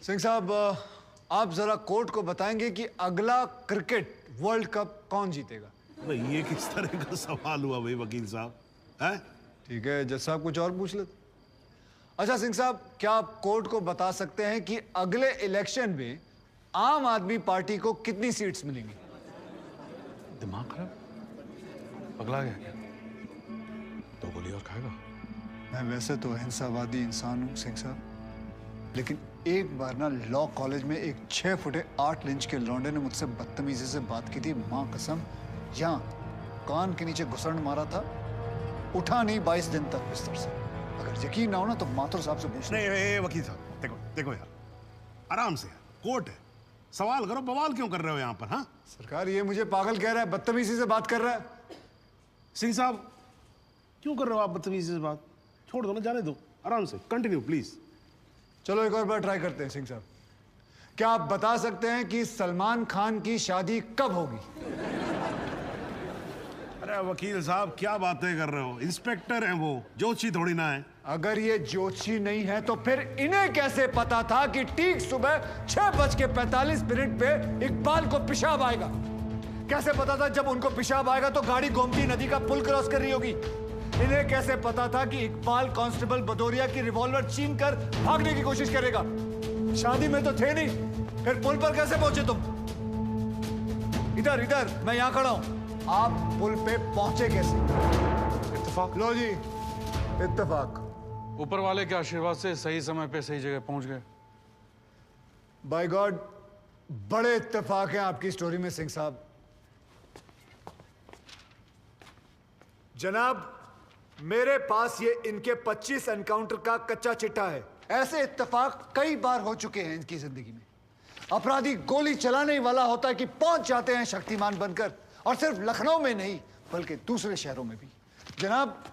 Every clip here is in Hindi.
सिंह साहब, आप जरा कोर्ट को बताएंगे कि अगला क्रिकेट वर्ल्ड कप कौन जीतेगा? भाई ये किस तरह का सवाल हुआ भाई वकील साहब? हैं? ठीक है, जज साहब कुछ और पूछ लेते। अच्छा सिंह साहब, क्या आप कोर्ट को बता सकते हैं कि अगले इलेक्शन में आम आदमी पार्टी को कितनी सीट्स मिलेंगी? दिमाग खराब, पगला गया क्या? 2 गोली और खाएगा? मैं वैसे तो अहिंसावादी इंसान हूं सिंह साहब, लेकिन एक बार ना लॉ कॉलेज में एक 6 फुटे 8 इंच के लौंडे ने मुझसे बदतमीजी से बात की थी। मां कसम, यहाँ कान के नीचे घुसड़ मारा था, उठा नहीं 22 दिन तक बिस्तर से। अगर यकीन ना हो ना तो माथुर साहब से पूछ नहीं वकील साहब, देखो देखो यार, आराम से यार, कोर्ट है, सवाल करो, बवाल क्यों कर रहे हो यहाँ पर? हाँ सरकार, ये मुझे पागल कह रहा है, बदतमीजी से बात कर रहा है। सिंह साहब क्यों कर रहे हो आप बदतमीजी से बात? छोड़ दो ना, जाने दो, आराम से कंटिन्यू प्लीज। चलो एक और बार ट्राई करते हैं। सिंह साहब, क्या आप बता सकते हैं कि सलमान खान की शादी कब होगी? अरे वकील साहब क्या बातें कर रहे हो? इंस्पेक्टर हैं वो, जोशी थोड़ी ना है। अगर ये जोशी नहीं है तो फिर इन्हें कैसे पता था कि ठीक सुबह 6:45 पे इकबाल को पेशाब आएगा? कैसे पता था जब उनको पेशाब आएगा तो गाड़ी गोमती नदी का पुल क्रॉस कर रही होगी? इन्हें कैसे पता था कि इकबाल कांस्टेबल भदौरिया की रिवॉल्वर छीन कर भागने की कोशिश करेगा? शादी में तो थे नहीं, फिर पुल पर कैसे पहुंचे तुम? इधर इधर, मैं यहां खड़ा हूं, आप पुल पे पहुंचे कैसे? इत्तेफाक। लो जी, इत्तेफाक। ऊपर वाले के आशीर्वाद से सही समय पे सही जगह पहुंच गए। बाय गॉड, बड़े इत्तेफाक हैं आपकी स्टोरी में सिंह साहब। जनाब, मेरे पास ये इनके 25 एनकाउंटर का कच्चा चिट्ठा है। ऐसे इत्तेफाक कई बार हो चुके हैं इनकी जिंदगी में। अपराधी गोली चलाने वाला होता है कि पहुंच जाते हैं शक्तिमान बनकर, और सिर्फ लखनऊ में नहीं बल्कि दूसरे शहरों में भी। जनाब,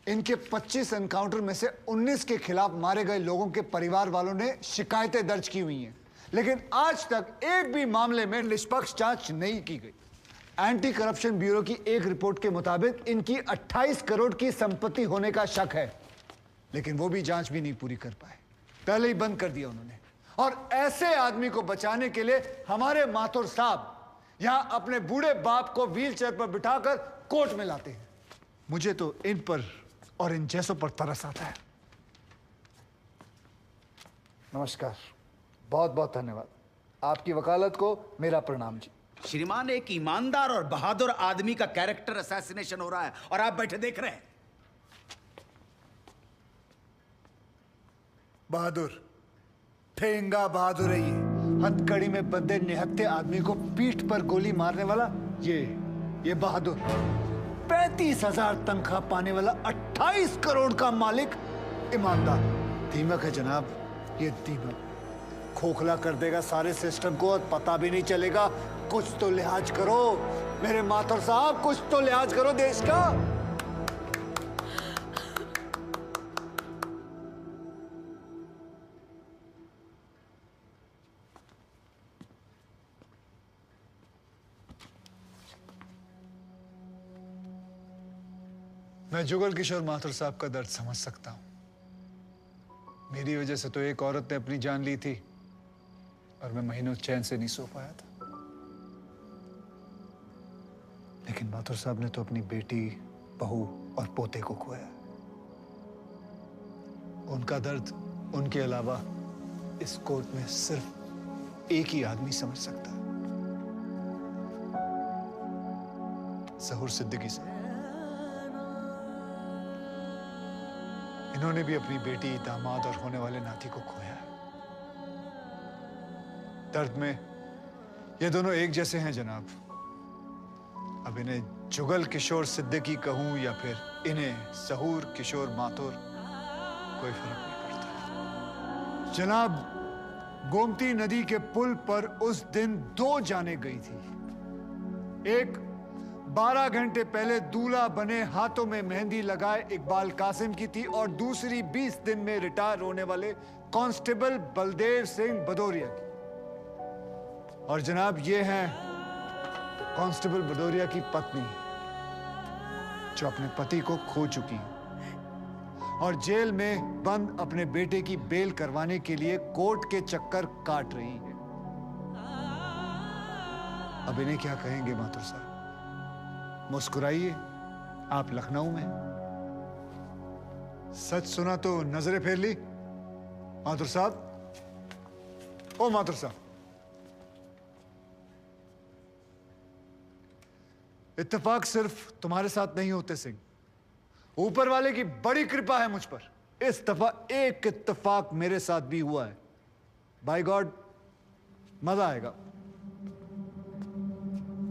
इनके 25 एनकाउंटर में से 19 के खिलाफ मारे गए लोगों के परिवार वालों ने शिकायतें दर्ज की हुई हैं, लेकिन आज तक एक भी मामले में निष्पक्ष जांच नहीं की गई। एंटी करप्शन ब्यूरो की एक रिपोर्ट के मुताबिक इनकी 28 करोड़ की संपत्ति होने का शक है, लेकिन वो भी जांच भी नहीं पूरी कर पाए, पहले ही बंद कर दिया उन्होंने। और ऐसे आदमी को बचाने के लिए हमारे माथुर साहब यहां अपने बूढ़े बाप को व्हीलचेयर पर बिठाकर कोर्ट में लाते हैं। मुझे तो इन पर और इन जैसों पर तरस आता है। नमस्कार, बहुत बहुत धन्यवाद। आपकी वकालत को मेरा प्रणाम जी। श्रीमान, एक ईमानदार और बहादुर आदमी का कैरेक्टर असैसिनेशन हो रहा है और आप बैठे देख रहे हैं। बहादुर, ठेंगा बहादुर है ये। हथकड़ी में बंधे निहत्थे आदमी को पीठ पर गोली मारने वाला ये बहादुर। 35,000 तनख्वाह पाने वाला 28 करोड़ का मालिक ईमानदार। दीमक है जनाब, ये दीमक खोखला कर देगा सारे सिस्टम को और पता भी नहीं चलेगा। कुछ तो लिहाज करो मेरे माथुर साहब, कुछ तो लिहाज करो देश का। मैं जुगल किशोर माथुर साहब का दर्द समझ सकता हूं। मेरी वजह से तो एक औरत ने अपनी जान ली थी और मैं महीनों चैन से नहीं सो पाया था। लेकिन माथुर साहब ने तो अपनी बेटी, बहू और पोते को खोया। उनका दर्द उनके अलावा इस कोर्ट में सिर्फ एक ही आदमी समझ सकता है, ज़हूर सिद्दीकी साहब। इन्होंने भी अपनी बेटी, दामाद और होने वाले नाती को खोया है। दर्द में ये दोनों एक जैसे हैं जनाब। अब इन्हें जुगल किशोर सिद्दीकी कहूं या फिर इन्हें ज़हूर किशोर माथुर, कोई फर्क नहीं पड़ता। जनाब, गोमती नदी के पुल पर उस दिन 2 जानें गई थी। एक 12 घंटे पहले दूल्हा बने, हाथों में मेहंदी लगाए इकबाल कासिम की थी, और दूसरी 20 दिन में रिटायर होने वाले कांस्टेबल बलदेव सिंह भदौरिया की। और जनाब, ये हैं कांस्टेबल भदौरिया की पत्नी, जो अपने पति को खो चुकी है। और जेल में बंद अपने बेटे की बेल करवाने के लिए कोर्ट के चक्कर काट रही है। अब इन्हें क्या कहेंगे माथुर साहब? मुस्कुराइए, आप लखनऊ में। सच सुना तो नजरें फेर ली। माथुर साहब, ओ माथुर साहब, इत्तेफाक सिर्फ तुम्हारे साथ नहीं होते सिंह, ऊपर वाले की बड़ी कृपा है मुझ पर। इस दफा एक इत्तेफाक मेरे साथ भी हुआ है। बाय गॉड, मजा आएगा।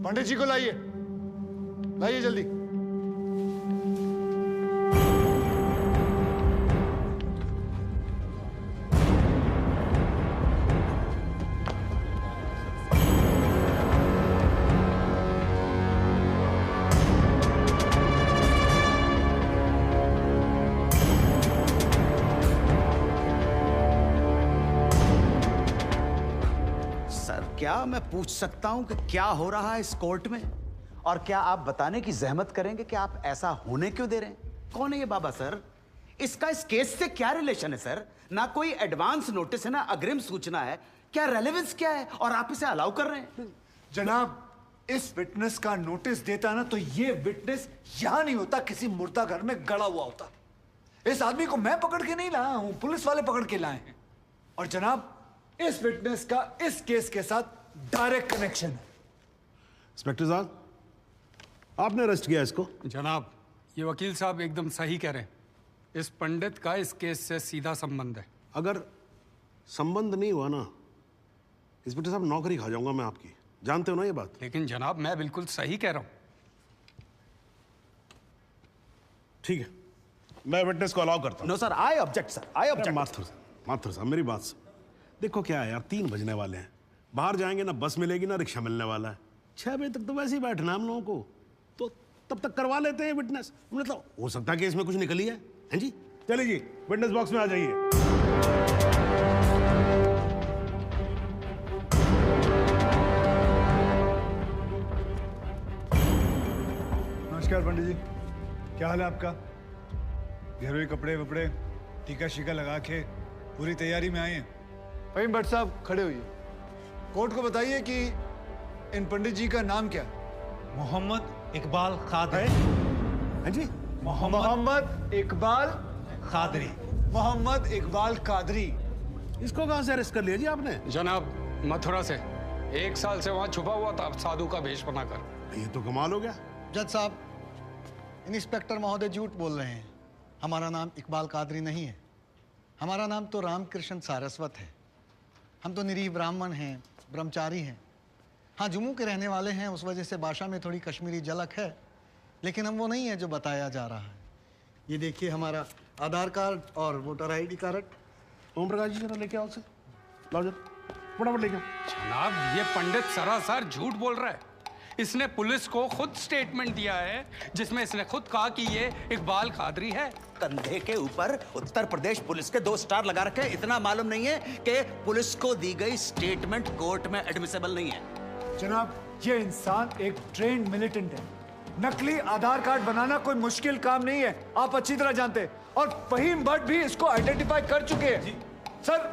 पंडित जी को लाइए, लाइए जल्दी। क्या मैं पूछ सकता हूं कि क्या हो रहा है इस कोर्ट में? और क्या आप बताने की जहमत करेंगे कि आप ऐसा होने क्यों दे रहे हैं? कौन है ये बाबा सर? इसका इस केस से क्या रिलेशन है सर? ना कोई एडवांस नोटिस है, ना अग्रिम सूचना है। क्या रेलेवेंस क्या है और आप इसे अलाउ कर रहे हैं? जनाब, इस विटनेस का नोटिस देता ना तो ये विटनेस यहां नहीं होता, किसी मुर्दा घर में गड़ा हुआ होता। इस आदमी को मैं पकड़ के नहीं लाया हूं, पुलिस वाले पकड़ के लाए हैं। और जनाब, इस विटनेस का इस केस के साथ डायरेक्ट कनेक्शन है। इंस्पेक्टर साहब, आपने अरेस्ट किया इसको? जनाब, ये वकील साहब एकदम सही कह रहे हैं। इस पंडित का इस केस से सीधा संबंध है। अगर संबंध नहीं हुआ ना, इंस्पेक्टर साहब, नौकरी खा जाऊंगा मैं आपकी। जानते हो ना ये बात? लेकिन जनाब, मैं बिल्कुल सही कह रहा हूं। ठीक है, मैं विटनेस को अलाउ करता हूं। No sir, I object sir, I object. Mathur साहब, मेरी बात सुन। देखो क्या है यार, 3 बजने वाले हैं, बाहर जाएंगे ना बस मिलेगी ना रिक्शा मिलने वाला है। 6 बजे तक तो वैसे ही बैठना हम लोगों को, तो तब तक करवा लेते हैं विटनेस। मतलब हो सकता है कि इसमें कुछ निकली है। हैं जी? चलिए जी, विटनेस बॉक्स में आ जाइए। नमस्कार पंडित जी, क्या हाल है आपका? घरेलू कपड़े वपड़े टीका शीका लगा के पूरी तैयारी में आए हैं। फहीम भट्ट साहब, खड़े होइए। कोर्ट को बताइए कि इन पंडित जी का नाम क्या है? मोहम्मद इकबाल कादरी। हैं जी? मोहम्मद इकबाल कादरी। मोहम्मद इकबाल कादरी। इसको कहां से अरेस्ट कर लिया जी आपने? जनाब, मथुरा से 1 साल से वहां छुपा हुआ था साधु का भेष बनाकर। ये तो कमाल हो गया। जज साहब, इंस्पेक्टर महोदय झूठ बोल रहे हैं। हमारा नाम इकबाल कादरी नहीं है, हमारा नाम तो रामकृष्ण सारस्वत है। हम तो निरीह ब्राह्मण हैं, ब्रह्मचारी हैं। हाँ, जम्मू के रहने वाले हैं, उस वजह से भाषा में थोड़ी कश्मीरी झलक है, लेकिन हम वो नहीं है जो बताया जा रहा है। ये देखिए हमारा आधार कार्ड और voter ID card. Om Prakash ji, जरा लेके आओ उसे। लाओ जरा, फटाफट लेके आओ। जनाब, ये पंडित सरासर झूठ बोल रहा है। इसने पुलिस को खुद स्टेटमेंट दिया है जिसमें इसने खुद कहा कि ये इकबाल कादरी है। कंधे के ऊपर उत्तर प्रदेश पुलिस के 2 स्टार लगा रखे हैं। इतना मालूम नहीं है कि पुलिस को दी गई स्टेटमेंट कोर्ट में एडमिसेबल नहीं है। जनाब, ये इंसान एक ट्रेन्ड मिलिटेंट है। नकली आधार कार्ड बनाना कोई मुश्किल काम नहीं है, आप अच्छी तरह जानते हैं। और फहीम भट्ट भी इसको आइडेंटिफाई कर चुके हैं। सर,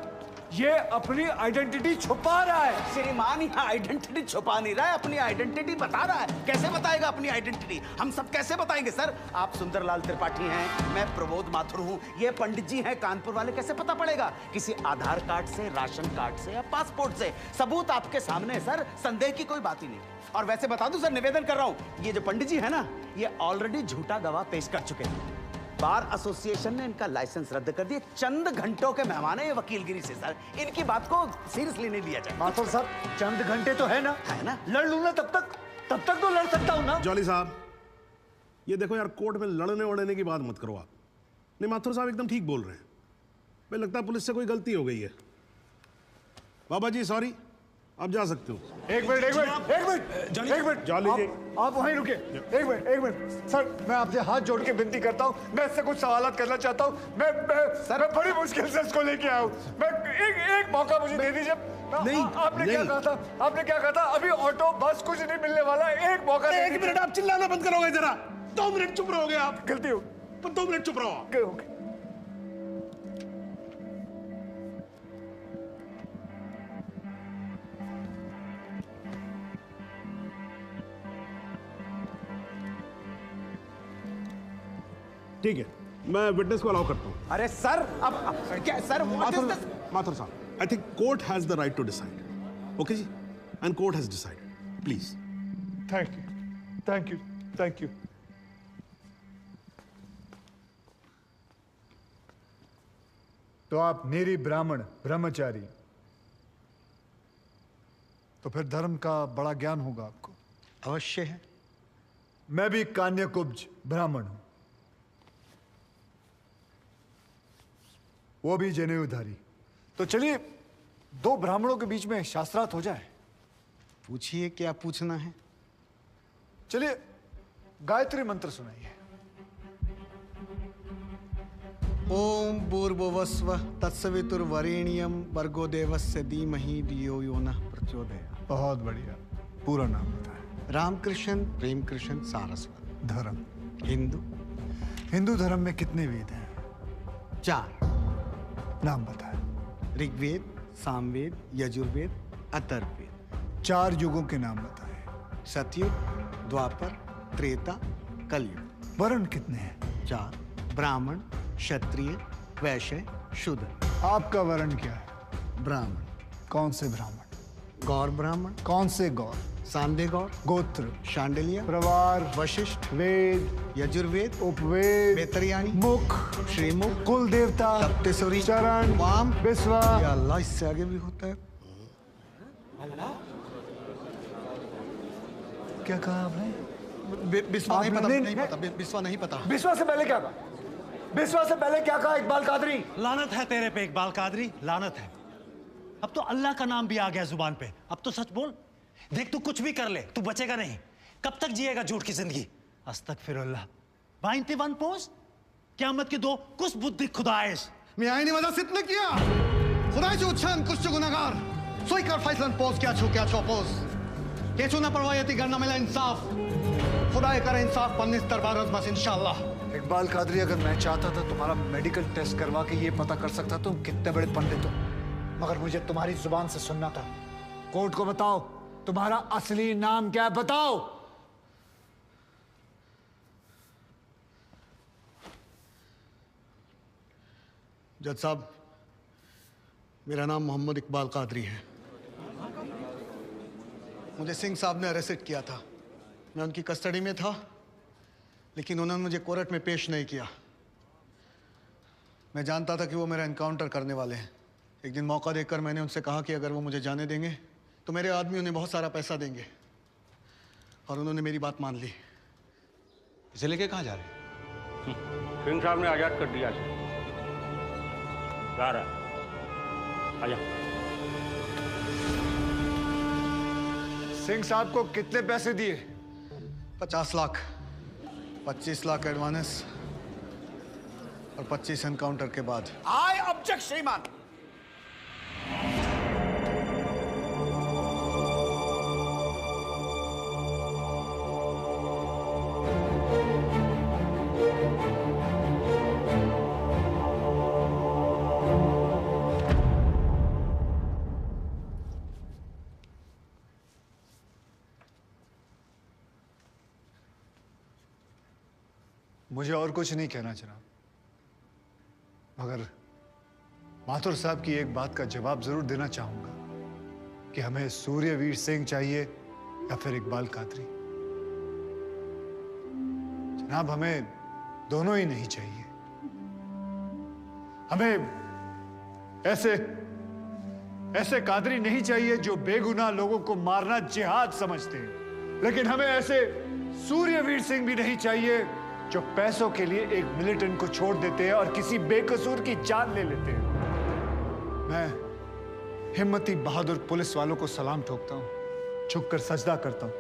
ये अपनी आइडेंटिटी छुपा रहा है। श्रीमान यहाँ आइडेंटिटी छुपा नहीं रहा है, अपनी आइडेंटिटी बता रहा है। कैसे बताएगा अपनी आइडेंटिटी? हम सब कैसे बताएंगे सर? आप सुंदरलाल त्रिपाठी हैं, मैं प्रबोध माथुर हूँ, ये पंडित जी हैं कानपुर वाले। कैसे पता पड़ेगा? किसी आधार कार्ड से, राशन कार्ड से या पासपोर्ट से। सबूत आपके सामने है सर, संदेह की कोई बात ही नहीं। और वैसे बता दूं सर, निवेदन कर रहा हूँ, ये जो पंडित जी है ना, ये ऑलरेडी झूठा गवाह पेश कर चुके हैं। बार एसोसिएशन ने इनका लाइसेंस रद्द कर दिया। चंद घंटों के मेहमान है ये वकीलगिरी से सर, इनकी बात को सीरियसली नहीं लिया जाए। माथुर साहब, चंद घंटे तो है ना, लड़ लूं ना तब तक तो लड़ सकता हूं ना। जॉली साहब, ये देखो यार, कोर्ट में लड़ने वड़ने की बात मत करो आप। नहीं, माथुर साहब एकदम ठीक बोल रहे हैं। भाई लगता है पुलिस से कोई गलती हो गई है। बाबा जी सॉरी, आप जा सकते हो। एक मिनट जॉली जी, आप वहीं रुके। एक मिनट सर, मैं आपसे हाथ जोड़ के विनती करता हूँ, मैं इससे कुछ सवालात करना चाहता हूँ। मैं बड़ी मुश्किल से इसको लेके आया हूँ। मैं एक मौका मुझे दे दीजिए। नहीं, आपने क्या कहा था? आपने क्या कहा था? अभी ऑटो बस कुछ नहीं मिलने वाला, एक मौका। 1 मिनट आप चिल्लाना बंद करोगे जरा? 2 मिनट चुप रहोगे आप? गलती हो, 2 मिनट चुप रहो। ठीक है, मैं विटनेस को अलाउ करता हूँ। अरे सर, अब क्या sir, what is this? Mathur साहब, I think court has the right to decide. Okay जी, and court has decided, please. Thank you, thank you, thank you. तो आप निरी ब्राह्मण ब्रह्मचारी, तो फिर धर्म का बड़ा ज्ञान होगा आपको। अवश्य है। मैं भी कान्यकुब्ज ब्राह्मण हूं, वो भी जनेऊधारी। तो चलिए दो ब्राह्मणों के बीच में शास्त्रार्थ हो जाए। पूछिए, क्या पूछना है? चलिए गायत्री मंत्र सुनाइए। ओम भूर्भुवस्वः तत्सवितुर्वरेण्यं भर्गो देवस्य धीमहि धियो यो नः प्रचोदयात्। बहुत बढ़िया, पूरा नाम बताएं। रामकृष्ण प्रेमकृष्ण सारस्वत। धर्म? हिंदू। हिंदू धर्म में कितने वेद हैं? 4। नाम बताएं। ऋग्वेद, सामवेद, यजुर्वेद, अथर्ववेद। 4 युगों के नाम बताएं। सतयुग, द्वापर, त्रेता, कलयुग। वर्ण कितने हैं? 4। ब्राह्मण, क्षत्रिय, वैश्य, शूद्र। आपका वर्ण क्या है? ब्राह्मण। कौन से ब्राह्मण? गौर ब्राह्मण। कौन से गौर? सांदे गौर। गोत्र? शांडिल्य। प्रवार? वशिष्ठ। वेद? यजुर्वेद। उपवेद? बेतरियाणी। मुख? श्रीमुख। कुल देवता? सप्तसुरी। चरण? वाम। बिस्वा? या अल्लाह, इससे आगे भी होता है। क्या कहा आपने? बिस्वा नहीं आपने पता, नहीं- नहीं पता, बिस्वा नहीं पता। बिस्वा से पहले क्या कहा? बिस्वा से पहले क्या कहा इकबाल कादरी? लानत है तेरे पे इकबाल कादरी, लानत है। अब तो अल्लाह का नाम भी आ गया जुबान पे। अब तो सच बोल। देख, तू कुछ भी कर ले, तू बचेगा नहीं। कब तक जिएगा झूठ की जिंदगी? अस्तगफिरुल्लाह। बाइंते वन पोस क़यामत की 2 कुछ बुद्धि खुदाइश। मैं आईने वाला सिद्ध किया। खुदा जो उच्छन कुछ जो गुनाहगार सोई कर फैसलन पोस क्या छू क्या चौपोस के चुना परवायती करना मिला इंसाफ। खुदा करे इंसाफ पन्निस दरबार बस इंशाअल्लाह। इकबाल कादरी, अगर मैं चाहता था तुम्हारा मेडिकल टेस्ट करवा के ये पता कर सकता तुम कितने बड़े पंडित हो, मगर मुझे तुम्हारी जुबान से सुनना था। कोर्ट को बताओ तुम्हारा असली नाम क्या है, बताओ। जज साहब, मेरा नाम मोहम्मद इकबाल कादरी है। मुझे सिंह साहब ने अरेस्ट किया था। मैं उनकी कस्टडी में था, लेकिन उन्होंने मुझे कोर्ट में पेश नहीं किया। मैं जानता था कि वो मेरा एनकाउंटर करने वाले हैं। एक दिन मौका देकर मैंने उनसे कहा कि अगर वो मुझे जाने देंगे तो मेरे आदमी उन्हें बहुत सारा पैसा देंगे, और उन्होंने मेरी बात मान ली। इसे लेके कहाँ जा रहे हैं? सिंह साहब ने आजाद कर दिया इसे। जा रहा है, आजा। सिंह साहब को कितने पैसे दिए? 50 लाख, 25 लाख एडवांस और 25 एनकाउंटर के बाद। आई ऑब्जेक्ट श्रीमान। मुझे और कुछ नहीं कहना जनाब, मगर माथुर साहब की एक बात का जवाब जरूर देना चाहूंगा कि हमें सूर्यवीर सिंह चाहिए या फिर इकबाल कादरी। जनाब, हमें दोनों ही नहीं चाहिए। हमें ऐसे कादरी नहीं चाहिए जो बेगुनाह लोगों को मारना जिहाद समझते हैं, लेकिन हमें ऐसे सूर्यवीर सिंह भी नहीं चाहिए जो पैसों के लिए एक मिलिटेंट को छोड़ देते हैं और किसी बेकसूर की जान ले लेते हैं। मैं हिम्मती बहादुर पुलिस वालों को सलाम ठोकता हूं, झुककर सजदा करता हूं,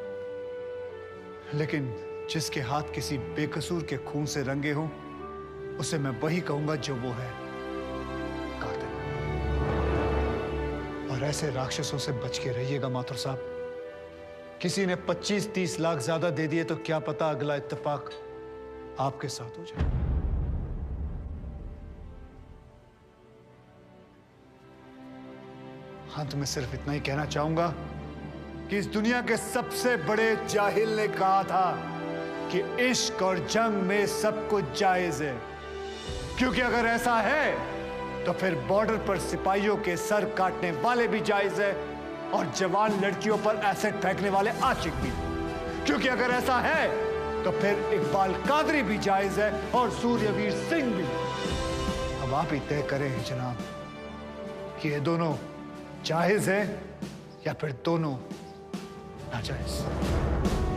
लेकिन जिसके हाथ किसी बेकसूर के खून से रंगे हों, उसे मैं वही कहूंगा जो वो है, कातिल। और ऐसे राक्षसों से बच के रहिएगा माथुर साहब। किसी ने 25-30 लाख ज्यादा दे दिए तो क्या पता अगला इत्तेफाक आपके साथ हो जाए। अंत में सिर्फ इतना ही कहना चाहूंगा कि इस दुनिया के सबसे बड़े जाहिल ने कहा था कि इश्क और जंग में सब कुछ जायज है, क्योंकि अगर ऐसा है तो फिर बॉर्डर पर सिपाहियों के सर काटने वाले भी जायज है और जवान लड़कियों पर एसिड फेंकने वाले आशिक भी, क्योंकि अगर ऐसा है तो फिर इकबाल कादरी भी जायज है और सूर्यवीर सिंह भी। अब आप ही तय करें जनाब कि ये दोनों जायज है या फिर दोनों नाजायज।